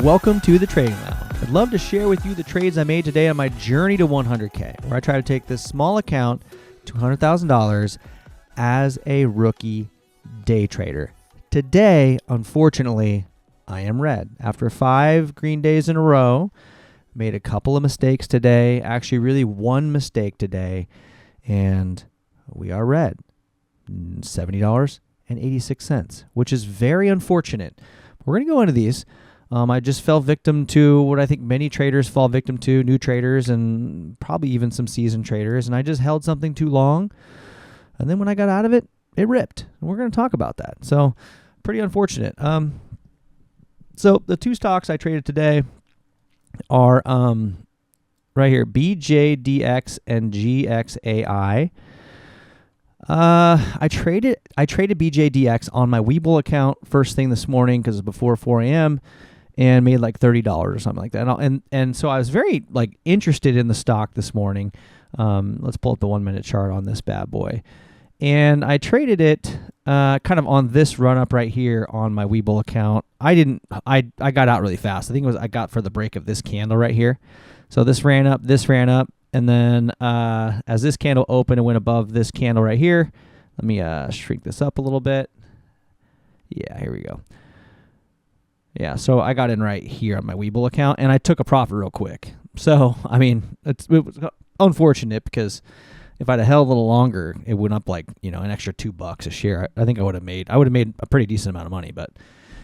Welcome to the Trading Lounge. I'd love to share with you the trades I made today on my journey to 100K, where I try to take this small account to $100,000 as a rookie day trader. Today, unfortunately, I am red. After 5 green days in a row, made a couple of mistakes today, actually really one mistake today, and we are red. $70.86, which is very unfortunate. We're going to go into these. I just fell victim to what I think many traders fall victim to, new traders and probably even some seasoned traders, and I just held something too long, and then when I got out of it, it ripped. And we're going to talk about that. So pretty unfortunate. So the two stocks I traded today are right here, BJDX and GXAI. I traded BJDX on my Webull account first thing this morning because it's before 4 a.m. and made like $30 or something like that. And so I was very interested in the stock this morning. Let's pull up the 1 minute chart on this bad boy. And I traded it kind of on this run up right here on my Webull account. I got out really fast. I think I got for the break of this candle right here. So this ran up, and then as this candle opened, it went above this candle right here. Let me shrink this up a little bit. Yeah, here we go. Yeah, so I got in right here on my Webull account, and I took a profit real quick. So, I mean, it was unfortunate because if I'd have held a little longer, it went up an extra $2 a share. I think I would have made a pretty decent amount of money, but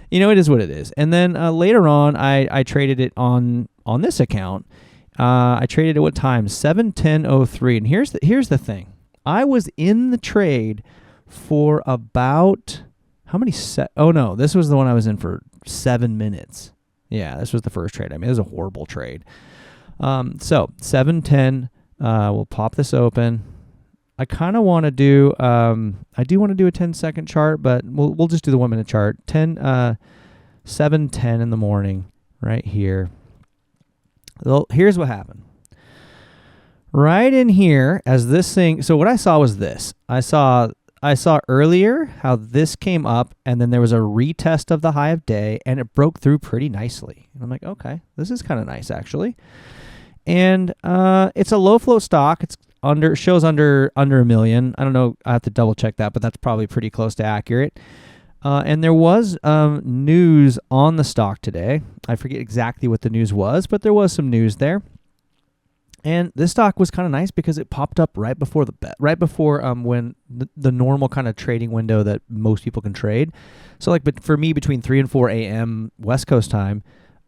it is what it is. And then later on, I traded it on this account. I traded at what time? 7:10:03. And here's the thing. I was in the trade for about how many oh no, this was the one I was in for 7 minutes. Yeah, this was the first trade. I mean, it was a horrible trade. So 7:10, we'll pop this open. I kind of want to do I do want to do a 10-second chart, but we'll just do the 1 minute chart. 7:10 in the morning right here. Well, here's what happened. Right in here, as this thing, so what I saw was this. I saw earlier how this came up, and then there was a retest of the high of day, and it broke through pretty nicely. And I'm like, okay, this is kind of nice actually. And it's a low float stock. It shows under a million. I don't know. I have to double check that, but that's probably pretty close to accurate. And there was news on the stock today. I forget exactly what the news was, but there was some news there. And this stock was kind of nice because it popped up right before when the normal kind of trading window that most people can trade. So but for me, between 3 and 4 a.m. West Coast time,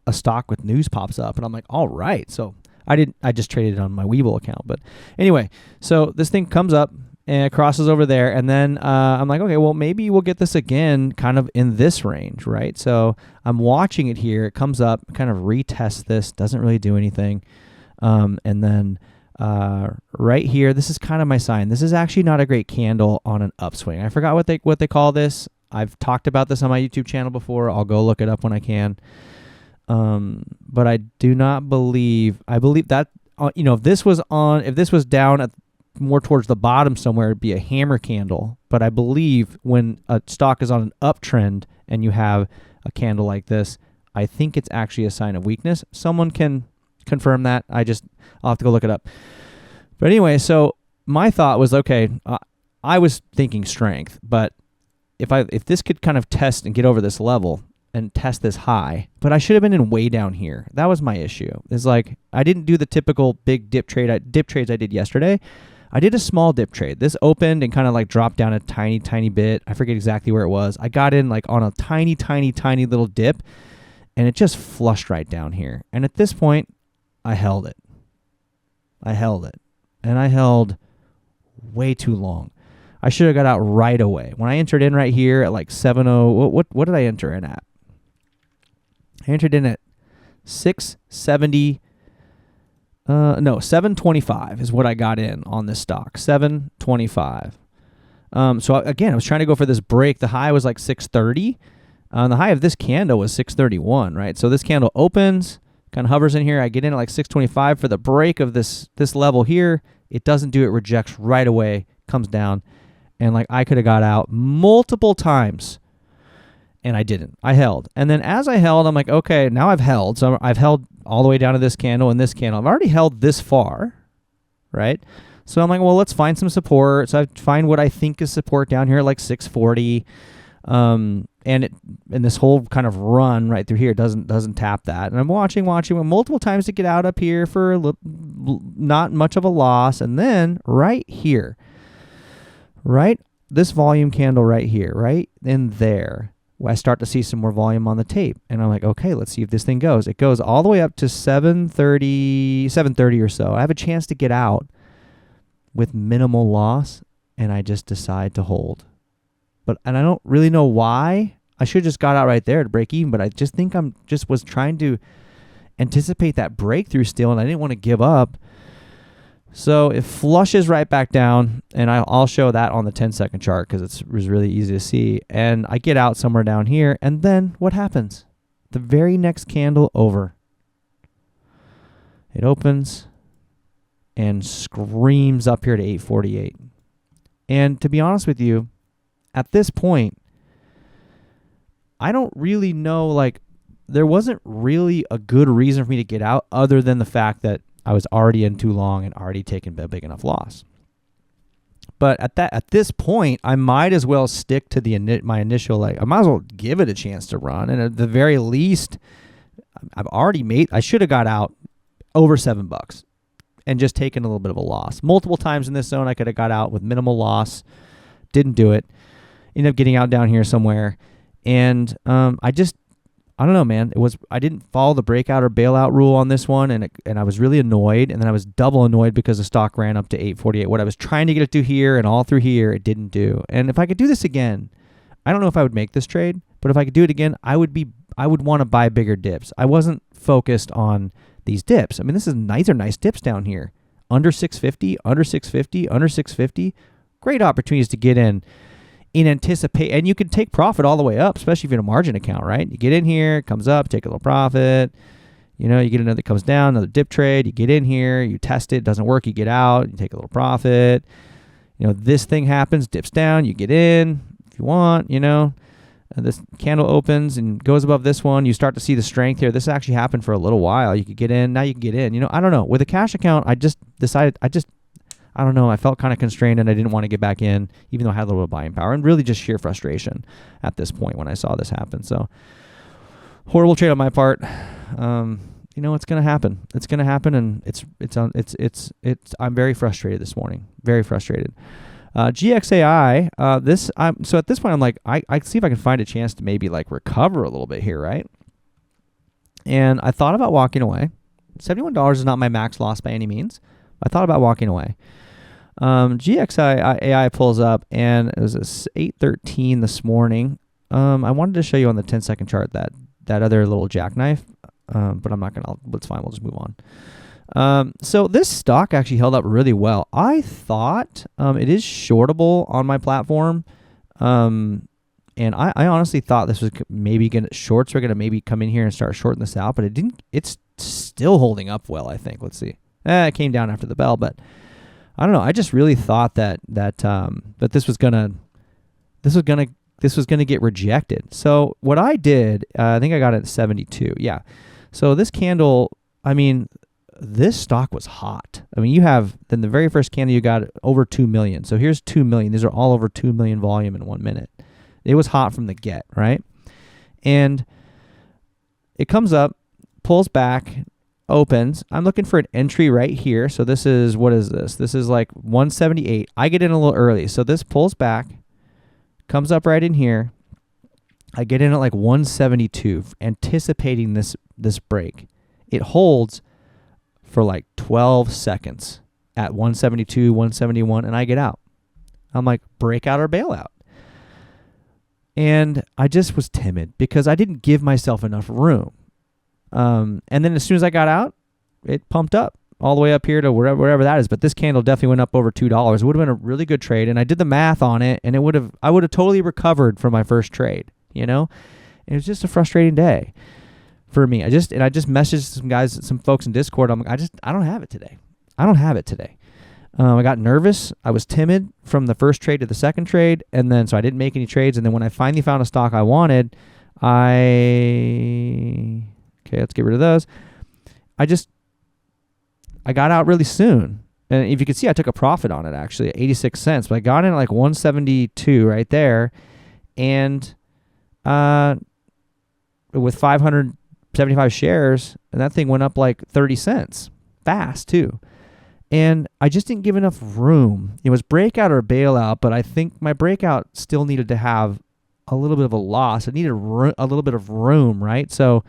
a stock with news pops up, and I'm like, all right. So I just traded it on my Webull account. But anyway, so this thing comes up and it crosses over there, and then I'm like, okay, well, maybe we'll get this again kind of in this range, right? So I'm watching it here. It comes up, kind of retests this, doesn't really do anything. And then right here, this is kind of my sign. This is actually not a great candle on an upswing. I forgot what they call this. I've talked about this on my YouTube channel before. I'll go look it up when I can. But I do not believe, I believe that, if this was down at more towards the bottom somewhere, it'd be a hammer candle. But I believe when a stock is on an uptrend and you have a candle like this, I think it's actually a sign of weakness. Someone can confirm that. I'll have to go look it up. But anyway, so my thought was, okay, I was thinking strength, but if this could kind of test and get over this level and test this high, but I should have been in way down here. That was my issue. It's like I didn't do the typical big dip trades I did yesterday. I did a small dip trade. This opened and kind of dropped down a tiny bit. I forget exactly where it was. I got in on a tiny little dip, and it just flushed right down here. And at this point, I held it. And I held way too long. I should have got out right away. When I entered in right here at 7:0, what did I enter in at? I entered in at 670. 725 is what I got in on this stock. 725. So again, I was trying to go for this break. The high was 630. The high of this candle was 631, right? So this candle opens, kind of hovers in here. I get in at 625 for the break of this level here. It doesn't do it, rejects right away, comes down. And I could have got out multiple times And I didn't. I held. And then as I held, I'm like, okay, now I've held. So I've held all the way down to this candle and this candle. I've already held this far, right? So I'm like, well, let's find some support. So I find what I think is support down here, like 640. And this whole kind of run right through here doesn't tap that. And I'm watching multiple times to get out up here for not much of a loss. And then right here, right, this volume candle right here, right in there, I start to see some more volume on the tape. And I'm like, okay, let's see if this thing goes. It goes all the way up to 730 or so. I have a chance to get out with minimal loss, and I just decide to hold. And I don't really know why. I should have just got out right there to break even, but I just think was trying to anticipate that breakthrough still, and I didn't want to give up. So it flushes right back down, and I'll show that on the 10-second chart because it was really easy to see. And I get out somewhere down here, and then what happens? The very next candle over, it opens and screams up here to 848. And to be honest with you, at this point, I don't really know, like, there wasn't really a good reason for me to get out other than the fact that I was already in too long and already taken a big enough loss. But at this point, I might as well stick to my initial, like, I might as well give it a chance to run. And at the very least, I should have got out over $7 and just taken a little bit of a loss. Multiple times in this zone, I could have got out with minimal loss. Didn't do it. Ended up getting out down here somewhere. And I don't know, man. I didn't follow the breakout or bailout rule on this one, and I was really annoyed. And then I was double annoyed because the stock ran up to 848. What I was trying to get it to here and all through here, it didn't do. And if I could do this again, I don't know if I would make this trade, but if I could do it again, I would want to buy bigger dips. I wasn't focused on these dips. I mean, these are nice dips down here. Under 650, under 650, under 650. Great opportunities to get in anticipate, and you can take profit all the way up, especially if you're in a margin account, right? You get in here, it comes up, take a little profit. You know, you get another that comes down, another dip trade. You get in here, you test it, doesn't work, you get out, you take a little profit. You know, this thing happens, dips down, you get in if you want, you know. This candle opens and goes above this one. You start to see the strength here. This actually happened for a little while. You could get in. Now you can get in. You know, I don't know. With a cash account, I just decided, I don't know. I felt kind of constrained and I didn't want to get back in, even though I had a little bit of buying power, and really just sheer frustration at this point when I saw this happen. So horrible trade on my part. You know, it's going to happen. It's going to happen. And I'm very frustrated this morning. Very frustrated. GXAI, so at this point I'm like, I see if I can find a chance to maybe like recover a little bit here, right? And I thought about walking away. $71 is not my max loss by any means. I thought about walking away. GXAI pulls up, and it was 8:13 this morning. I wanted to show you on the 10-second chart that other little jackknife, but I'm not going to. It's fine. We'll just move on. So this stock actually held up really well. I thought it is shortable on my platform, and I honestly thought this was maybe going to shorts are going to maybe come in here and start shorting this out, but it didn't. It's still holding up well, I think. Let's see. It came down after the bell, but I don't know. I just really thought that this was gonna get rejected. So what I did, I think I got it at 72. Yeah. So this candle, I mean, this stock was hot. I mean, then the very first candle you got over 2 million. So here's 2 million. These are all over 2 million volume in 1 minute. It was hot from the get, right? And it comes up, pulls back, opens. I'm looking for an entry right here. So this is, what is this? This is like 178. I get in a little early. So this pulls back, comes up right in here. I get in at like 172, anticipating this break. It holds for like 12 seconds at 172, 171, and I get out. I'm like, breakout or bailout. And I just was timid because I didn't give myself enough room. And then as soon as I got out, it pumped up all the way up here to wherever that is. But this candle definitely went up over $2. It would have been a really good trade. And I did the math on it, and I would have totally recovered from my first trade, you know? And it was just a frustrating day for me. I just messaged some folks in Discord. I'm like, I don't have it today. I don't have it today. I got nervous. I was timid from the first trade to the second trade. And then, so I didn't make any trades. And then when I finally found a stock I wanted, Okay, let's get rid of those. I got out really soon. And if you can see, I took a profit on it actually at 86 cents, but I got in at like 172 right there. And with 575 shares, and that thing went up like 30 cents fast too. And I just didn't give enough room. It was breakout or bailout, but I think my breakout still needed to have a little bit of a loss. It needed a little bit of room, right? So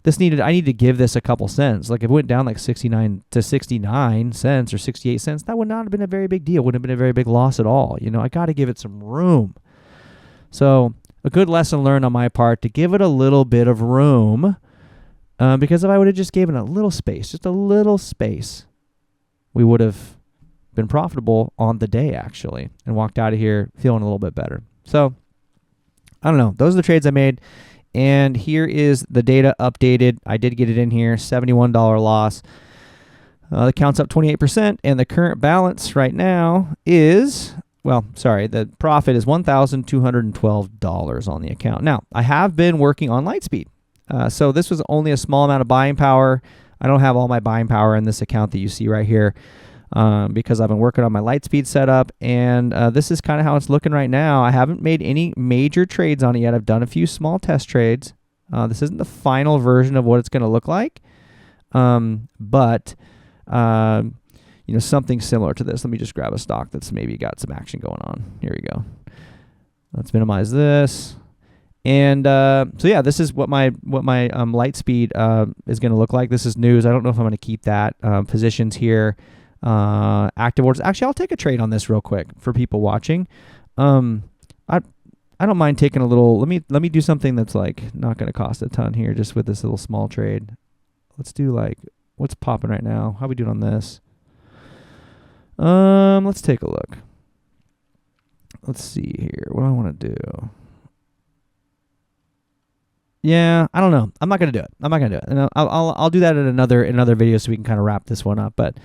I need to give this a couple cents. Like if it went down like 69 to 69 cents or 68 cents, that would not have been a very big deal. Wouldn't have been a very big loss at all. You know, I got to give it some room. So a good lesson learned on my part to give it a little bit of room, because if I would have just given it a little space, just a little space, we would have been profitable on the day actually and walked out of here feeling a little bit better. So I don't know. Those are the trades I made. And here is the data updated. I did get it in here, $71 loss. The count's up 28%, and the current balance right now is, the profit is $1,212 on the account. Now, I have been working on Lightspeed. So this was only a small amount of buying power. I don't have all my buying power in this account that you see right here, because I've been working on my Lightspeed setup, and this is kind of how it's looking right now. I haven't made any major trades on it yet. I've done a few small test trades. This isn't the final version of what it's going to look like, but something similar to this. Let me just grab a stock that's maybe got some action going on. Here we go. Let's minimize this. And so yeah, this is what my Lightspeed is going to look like. This is news. I don't know if I'm going to keep that. Positions here, active orders. Actually, I'll take a trade on this real quick for people watching. I don't mind taking a little. Let me do something that's like not going to cost a ton here, just with this little small trade. Let's do like what's popping right now. How we doing on this? Let's take a look. Let's see here. What do I want to do? Yeah, I don't know. I'm not gonna do it. And I'll do that in another video so we can kind of wrap this one up. But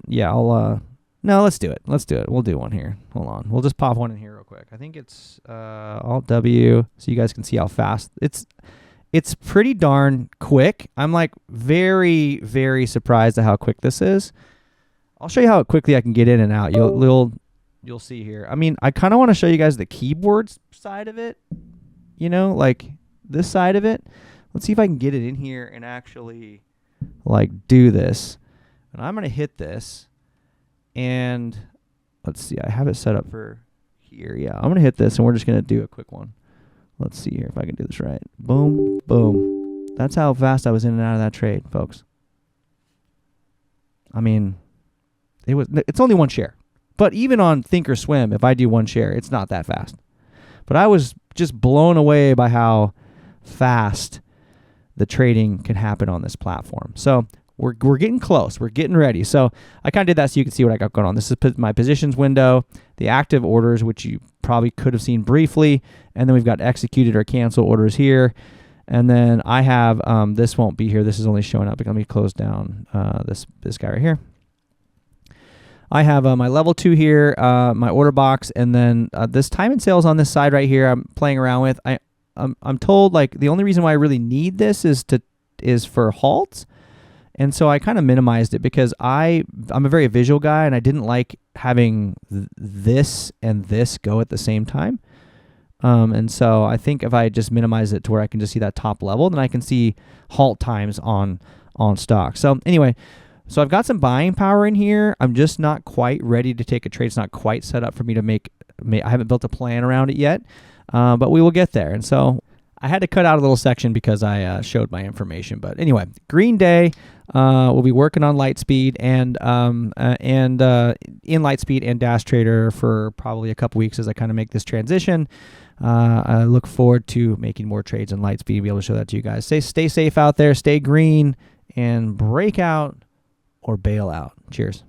yeah, no, let's do it. We'll do one here. Hold on. We'll just pop one in here real quick. I think it's Alt W, so you guys can see how fast it's pretty darn quick. I'm like very, very surprised at how quick this is. I'll show you how quickly I can get in and out. You'll see here. I mean, I kind of want to show you guys the keyboard side of it. Like this side of it. Let's see if I can get it in here and actually like do this. And I'm going to hit this, and let's see, I have it set up for here. Yeah, I'm going to hit this, and we're just going to do a quick one. Let's see here if I can do this right. Boom, boom. That's how fast I was in and out of that trade, folks. I mean, it's only one share. But even on Thinkorswim, if I do one share, it's not that fast. But I was just blown away by how fast the trading can happen on this platform. So we're getting close. We're getting ready. So I kind of did that so you can see what I got going on. This is my positions window, the active orders, which you probably could have seen briefly, and then we've got executed or cancel orders here. And then I have, this won't be here. This is only showing up. Let me close down this guy right here. I have my level 2 here, my order box, and then this time and sales on this side right here I'm playing around with. I'm told like the only reason why I really need this is for halts. And so I kind of minimized it because I'm a very visual guy, and I didn't like having this and this go at the same time. And so I think if I just minimize it to where I can just see that top level, then I can see halt times on stock. So anyway, so I've got some buying power in here. I'm just not quite ready to take a trade. It's not quite set up for me to make I haven't built a plan around it yet, but we will get there. And so I had to cut out a little section because I showed my information. But anyway, Green Day, we'll be working on Lightspeed and in Lightspeed and Dash Trader for probably a couple weeks as I kind of make this transition. I look forward to making more trades in Lightspeed, be able to show that to you guys. Stay safe out there, stay green, and break out or bail out. Cheers.